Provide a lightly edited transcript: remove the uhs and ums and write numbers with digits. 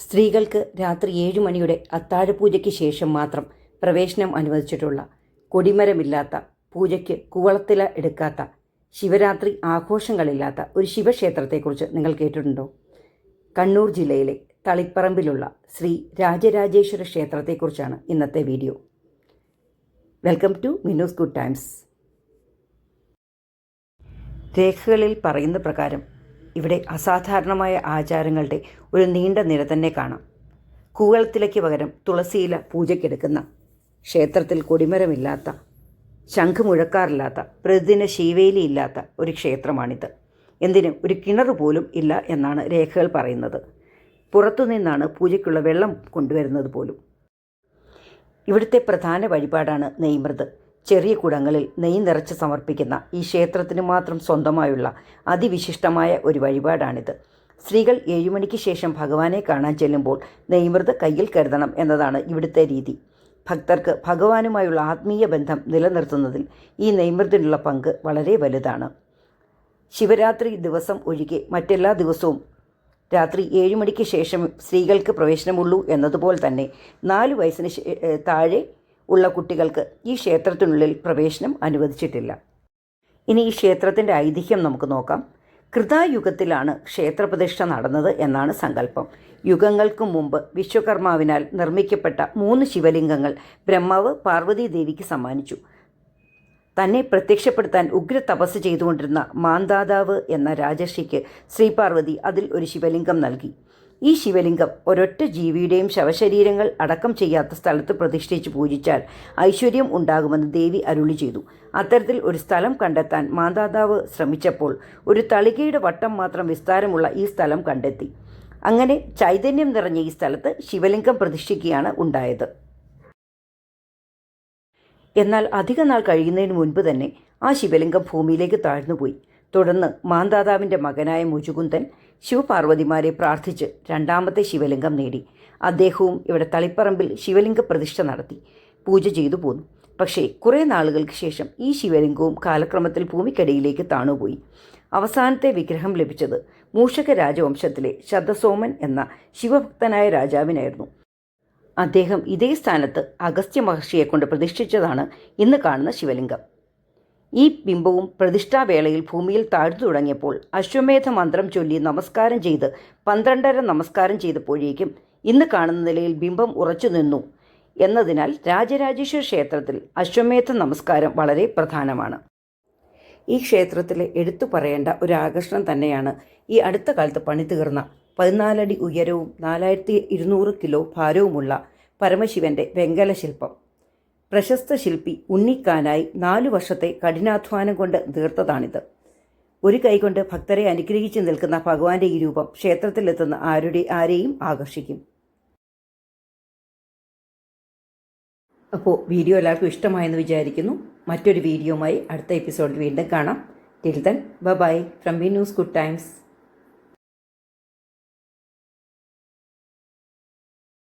സ്ത്രീകൾക്ക് രാത്രി 7 മണിയുടെ അത്താഴപൂജയ്ക്ക് ശേഷം മാത്രം പ്രവേശനം അനുവദിച്ചിട്ടുള്ള, കൊടിമരമില്ലാത്ത, പൂജയ്ക്ക് കൂവളത്തില എടുക്കാത്ത, ശിവരാത്രി ആഘോഷങ്ങളില്ലാത്ത ഒരു ശിവക്ഷേത്രത്തെക്കുറിച്ച് നിങ്ങൾ കേട്ടിട്ടുണ്ടോ? കണ്ണൂർ ജില്ലയിലെ തളിപ്പറമ്പിലുള്ള ശ്രീ രാജരാജേശ്വര ക്ഷേത്രത്തെക്കുറിച്ചാണ് ഇന്നത്തെ video. Welcome to Minnu's good times. രേഖകളിൽ പറയുന്ന പ്രകാരം ഇവിടെ അസാധാരണമായ ആചാരങ്ങളുടെ ഒരു നീണ്ട നിര തന്നെ കാണാം. കൂവളത്തിലയ്ക്ക് പകരം തുളസിയില പൂജയ്ക്കെടുക്കുന്ന, ക്ഷേത്രത്തിൽ കൊടിമരമില്ലാത്ത, ശംഖ് മുഴക്കാറില്ലാത്ത, പ്രതിദിന ശീവേലിയില്ലാത്ത ഒരു ക്ഷേത്രമാണിത്. എന്തിനും ഒരു കിണർ പോലും ഇല്ല എന്നാണ് രേഖകൾ പറയുന്നത്. പുറത്തുനിന്നാണ് പൂജയ്ക്കുള്ള വെള്ളം കൊണ്ടുവരുന്നത് പോലും. ഇവിടുത്തെ പ്രധാന വഴിപാടാണ് നെയ്മൃത്. ചെറിയ കുടങ്ങളിൽ നെയ്യ് നിറച്ച് സമർപ്പിക്കുന്ന ഈ ക്ഷേത്രത്തിന് മാത്രം സ്വന്തമായുള്ള അതിവിശിഷ്ടമായ ഒരു വഴിപാടാണിത്. സ്ത്രീകൾ 7 മണിക്ക് ശേഷം ഭഗവാനെ കാണാൻ ചെല്ലുമ്പോൾ നെയ്മൃത് കയ്യിൽ കരുതണം എന്നതാണ് ഇവിടുത്തെ രീതി. ഭക്തർക്ക് ഭഗവാനുമായുള്ള ആത്മീയ ബന്ധം നിലനിർത്തുന്നതിൽ ഈ നെയ്മൃതിനുള്ള പങ്ക് വളരെ വലുതാണ്. ശിവരാത്രി ദിവസം ഒഴികെ മറ്റെല്ലാ ദിവസവും രാത്രി 7 മണിക്ക് ശേഷം സ്ത്രീകൾക്ക് പ്രവേശനമുള്ളൂ എന്നതുപോലെ തന്നെ 4 വയസ്സിന് താഴെ ഉള്ള കുട്ടികൾക്ക് ഈ ക്ഷേത്രത്തിനുള്ളിൽ പ്രവേശനം അനുവദിച്ചിട്ടില്ല. ഇനി ഈ ക്ഷേത്രത്തിൻ്റെ ഐതിഹ്യം നമുക്ക് നോക്കാം. കൃതായുഗത്തിലാണ് ക്ഷേത്രപ്രതിഷ്ഠ നടന്നത് എന്നാണ് സങ്കല്പം. യുഗങ്ങൾക്കു മുമ്പ് വിശ്വകർമാവിനാൽ നിർമ്മിക്കപ്പെട്ട 3 ശിവലിംഗങ്ങൾ ബ്രഹ്മാവ് പാർവതി ദേവിക്ക് സമ്മാനിച്ചു. തന്നെ പ്രത്യക്ഷപ്പെടുത്താൻ ഉഗ്ര തപസ് ചെയ്തുകൊണ്ടിരുന്ന മാന്ധാതാവ് എന്ന രാജർഷിക്ക് ശ്രീപാർവതി അതിൽ ഒരു ശിവലിംഗം നൽകി. ഈ ശിവലിംഗം ഒരൊറ്റ ജീവിയുടെയും ശവശരീരങ്ങൾ അടക്കം ചെയ്യാത്ത സ്ഥലത്ത് പ്രതിഷ്ഠിച്ച് പൂജിച്ചാൽ ഐശ്വര്യം ഉണ്ടാകുമെന്ന് ദേവി അരുളി ചെയ്തു. അത്തരത്തിൽ ഒരു സ്ഥലം കണ്ടെത്താൻ മാന്ധാതാവ് ശ്രമിച്ചപ്പോൾ ഒരു തളികയുടെ വട്ടം മാത്രം വിസ്താരമുള്ള ഈ സ്ഥലം കണ്ടെത്തി. അങ്ങനെ ചൈതന്യം നിറഞ്ഞ ഈ സ്ഥലത്ത് ശിവലിംഗം പ്രതിഷ്ഠിക്കുകയാണ് ഉണ്ടായത്. എന്നാൽ അധിക നാൾ കഴിയുന്നതിന് മുൻപ് തന്നെ ആ ശിവലിംഗം ഭൂമിയിലേക്ക് താഴ്ന്നുപോയി. തുടർന്ന് മാന്ധാതാവിൻ്റെ മകനായ മുചുകുന്ദൻ ശിവപാർവതിമാരെ പ്രാർത്ഥിച്ച് 2ാമത്തെ ശിവലിംഗം നേടി. അദ്ദേഹവും ഇവിടെ തളിപ്പറമ്പിൽ ശിവലിംഗ പ്രതിഷ്ഠ നടത്തി പൂജ ചെയ്തു പോന്നു. പക്ഷേ കുറേ നാളുകൾക്ക് ശേഷം ഈ ശിവലിംഗവും കാലക്രമത്തിൽ ഭൂമിക്കടിയിലേക്ക് താണുപോയി. അവസാനത്തെ വിഗ്രഹം ലഭിച്ചത് മൂഷക രാജവംശത്തിലെ ശതസോമൻ എന്ന ശിവഭക്തനായ രാജാവിനായിരുന്നു. അദ്ദേഹം ഇതേ സ്ഥാനത്ത് അഗസ്ത്യ മഹർഷിയെ കൊണ്ട് പ്രതിഷ്ഠിച്ചതാണ് ഇന്ന് കാണുന്ന ശിവലിംഗം. ഈ ബിംബവും പ്രതിഷ്ഠാവേളയിൽ ഭൂമിയിൽ താഴ്ന്നു തുടങ്ങിയപ്പോൾ അശ്വമേധ മന്ത്രം ചൊല്ലി നമസ്കാരം ചെയ്ത് 12.5 നമസ്കാരം ചെയ്തപ്പോഴേക്കും ഇന്ന് കാണുന്ന നിലയിൽ ബിംബം ഉറച്ചു നിന്നു എന്നതിനാൽ രാജരാജേശ്വര ക്ഷേത്രത്തിൽ അശ്വമേധ നമസ്കാരം വളരെ പ്രധാനമാണ്. ഈ ക്ഷേത്രത്തിലെ എടുത്തു പറയേണ്ട ഒരു ആകർഷണം തന്നെയാണ് ഈ അടുത്ത കാലത്ത് പണിതീർന്ന 14 അടി ഉയരവും 4200 കിലോ ഭാരവുമുള്ള പരമശിവൻ്റെ വെങ്കല ശില്പം. പ്രശസ്ത ശില്പി ഉണ്ണിക്കാനായി 4 വർഷത്തെ കഠിനാധ്വാനം കൊണ്ട് തീർത്തതാണിത്. ഒരു കൈകൊണ്ട് ഭക്തരെ അനുഗ്രഹിച്ച് നിൽക്കുന്ന ഭഗവാന്റെ ഈ രൂപം ക്ഷേത്രത്തിലെത്തുന്ന ആരെയും ആകർഷിക്കും. അപ്പോൾ വീഡിയോ എല്ലാവർക്കും ഇഷ്ടമായെന്ന് വിചാരിക്കുന്നു. മറ്റൊരു വീഡിയോയുമായി അടുത്ത എപ്പിസോഡിൽ വീണ്ടും കാണാം. Till then bye from Minnu's good times.